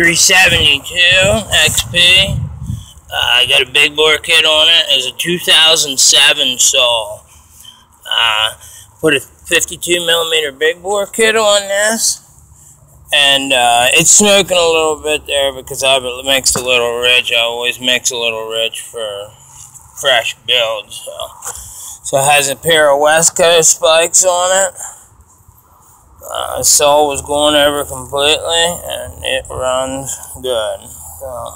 372 XP. I got a big bore kit on it. It's a 2007 saw. Put a 52 millimeter big bore kit on this, and it's smoking a little bit there because I've mixed a little rich. I always mix a little rich for fresh builds. So it has a pair of West Coast spikes on it. The saw was going over completely, and it runs good. So